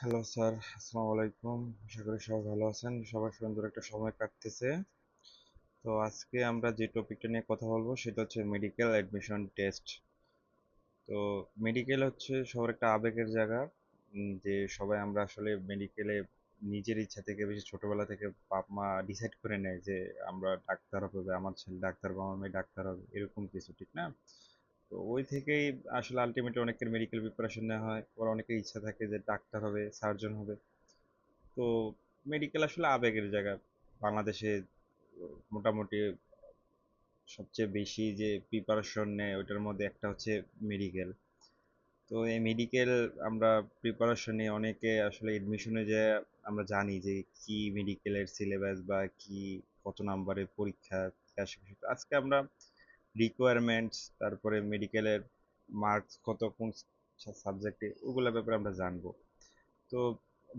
Hello sir, আসসালামু আলাইকুম। আশা করি সবাই ভালো আছেন, সবার সুন্দর একটা সময় কাটতেছে। তো আজকে আমরা যে টপিকটা নিয়ে কথা বলবো সেটা হচ্ছে মেডিকেল অ্যাডমিশন টেস্ট। তো মেডিকেল হচ্ছে সবার একটা আবেগের জায়গা। যে সবাই আমরা আসলে মেডিকেলে নিজের ইচ্ছা থেকে, বেশি ছোটবেলা থেকে বাপ মা ডিসাইড করে নেয় যে আমরা ডাক্তার হবে, বা আমার ছেলে ডাক্তার হবে, আমার মেয়ে ডাক্তার হবে, এরকম কিছু, ঠিক না? তো ওই থেকেই আসলে আলটিমেটলি অনেকের মেডিকেল প্রিপারেশন নেওয়া হয়, ওর অনেকের ইচ্ছা থাকে যে ডাক্তার হবে, সার্জন হবে। তো মেডিকেল আসলে আবেগের জায়গা। বাংলাদেশে মোটামুটি সবচেয়ে বেশি যে প্রিপারেশন নেয় ওইটার মধ্যে একটা হচ্ছে মেডিকেল। তো এই মেডিকেল আমরা প্রিপারেশন নিয়ে অনেকে আসলে এডমিশনে যে আমরা জানি যে কি মেডিকেলের সিলেবাস বা কি কত নাম্বারের পরীক্ষা কি আসে। তো আজকে আমরা রিকোয়ারমেন্টস, তারপরে মেডিকেলের মার্কস কত কোন সাবজেক্টে, ওগুলোর ব্যাপারে আমরা জানবো। তো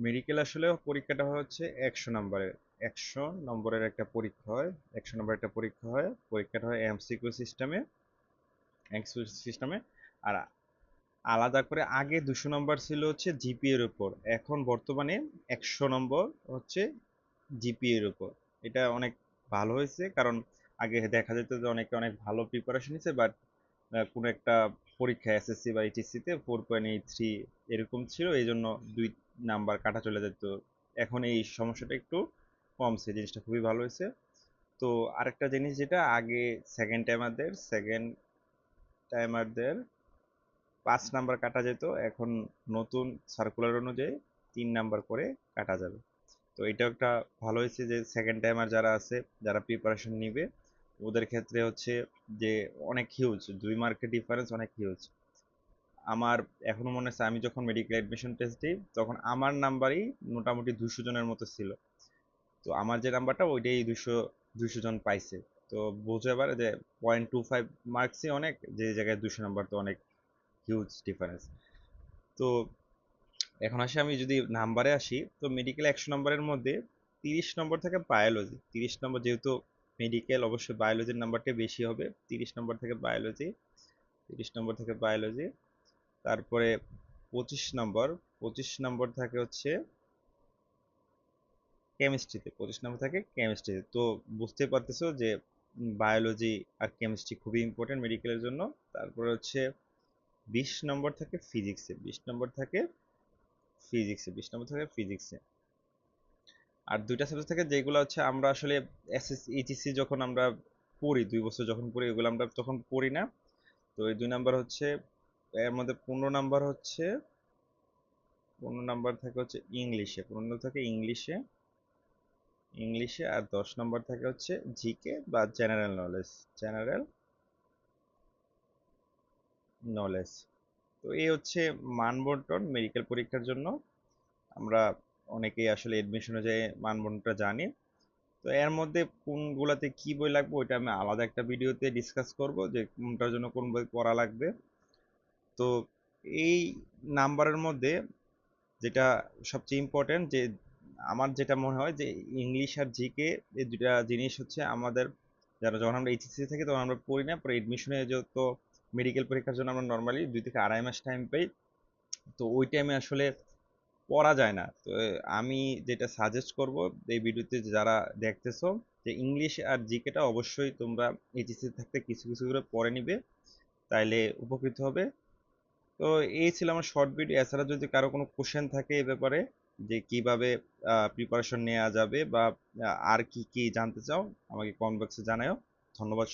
মেডিকেল আসলে পরীক্ষাটা হচ্ছে 100 নম্বরের। 100 নম্বরের একটা পরীক্ষা হয়। 100 নম্বরের একটা পরীক্ষা হয়, পরীক্ষাটা হয় এমসিকিউ সিস্টেমে। আর আলাদা করে আগে 200 নম্বর ছিল হচ্ছে জিপিএ এর উপর, এখন বর্তমানে 100 নম্বর হচ্ছে জিপিএ এর উপর। এটা অনেক ভালো হয়েছে, কারণ আগে দেখা যেত যে অনেকে অনেক ভালো প্রিপারেশন নিচ্ছে, বাট কোনো একটা পরীক্ষা এসএসসি বা এইচএসসি তে 4.83 এরকম ছিল, এই জন্য 2 নাম্বার কাটা চলে যেত। এখন এই সমস্যাটা একটু কমছে, জিনিসটা খুবই ভালো হয়েছে। তো আরেকটা জিনিস, যেটা আগে সেকেন্ড টাইমারদের 5 নাম্বার কাটা যেত, এখন নতুন সার্কুলার অনুযায়ী 3 নাম্বার করে কাটা যাবে। তো এটা একটা ভালো হয়েছে যে সেকেন্ড টাইমার যারা আছে, যারা প্রিপারেশন নিবে, ওদের ক্ষেত্রে হচ্ছে যে অনেক হিউজ, 2 মার্কের ডিফারেন্স অনেক হিউজ। আমার এখনো মনে আছে আমি যখন মেডিকেল অ্যাডমিশন টেস্ট দিই, তখন আমার নাম্বারই মোটামুটি 200 জনের মতো ছিল। তো আমার যে নাম্বারটা ওইটাই 200 জন পাইছে। তো বুঝতে পারে যে 0.25 মার্কসই অনেক, যে জায়গায় 200 নাম্বার তো অনেক হিউজ ডিফারেন্স। তো এখন আসি, আমি যদি নাম্বারে আসি, তো মেডিকেল 100 নম্বরের মধ্যে 30 নম্বর থেকে বায়োলজি। 30 নম্বর, যেহেতু মেডিকেল, অবশ্যই বায়োলজির নাম্বারটা বেশি হবে। 30 নম্বর থেকে বায়োলজি, 30 নম্বর থেকে বায়োলজি। তারপরে 25 নম্বর, 25 নম্বর থাকে হচ্ছে কেমিস্ট্রিতে, 25 নম্বর থাকে কেমিস্ট্রিতে। তো বুঝতে পারতেছো যে বায়োলজি আর কেমিস্ট্রি খুবই ইম্পর্টেন্ট মেডিকেলের জন্য। তারপরে হচ্ছে 20 নম্বর থাকে ফিজিক্সে, 20 নম্বর থাকে ফিজিক্সে। আর দুইটা সাবজেক্ট থাকে যেগুলো হচ্ছে আমরা আসলে এসএসসি এইচএসসি যখন আমরা পড়ি, 2 বছর যখন পড়ি, ওগুলো আমরা তখন পড়ি না। তো এই 2 নাম্বার হচ্ছে, এর মধ্যে 15 নাম্বার হচ্ছে, 15 নাম্বার থাকে হচ্ছে ইংলিশে, 15 থাকে ইংলিশে। ইংলিশে আর 10 নম্বর থাকে হচ্ছে জিকে বা জেনারেল নলেজ, জেনারেল নলেজ। তো এই হচ্ছে মানবন্টন মেডিকেল পরীক্ষার জন্য। আমরা অনেকেই আসলে এডমিশনে যে মানবন্টনটা জানি। তো এর মধ্যে কোনগুলাতে কি বই লাগবে ওইটা আমি আলাদা একটা ভিডিওতে ডিসকাস করব, যে কোনটার জন্য কোন বই পড়া লাগবে। তো এই নাম্বারের মধ্যে যেটা সবচেয়ে ইম্পর্টেন্ট, যে আমার যেটা মনে হয় যে ইংলিশ আর জিকে, এই দুটা জিনিস হচ্ছে আমাদের, যারা যখন আমরা এইচএসসি থাকি তখন আমরা পড়ি না, পরে এডমিশনে যত মেডিকেল পরীক্ষার জন্য আমরা নর্মালি 2 থেকে আড়াই মাস টাইম পাই। তো ওই টাইমে আসলে পড়া যায় না। তো আমি যেটা সাজেস্ট করব এই ভিডিওতে যারা দেখতেছো, যে ইংলিশ আর জিকেটা অবশ্যই তোমরা এইচএসসি থাকতে কিছু কিছু করে পড়ে নিবে, তাইলে উপকৃত হবে। তো এই ছিল আমার শর্ট ভিডিও। এছাড়া যদি কারো কোনো কোশ্চেন থাকে এই ব্যাপারে, যে কিভাবে প্রিপারেশন নেওয়া যাবে, বা আর কি কি জানতে চাও, আমাকে কমেন্ট বক্সে জানাও। ধন্যবাদ।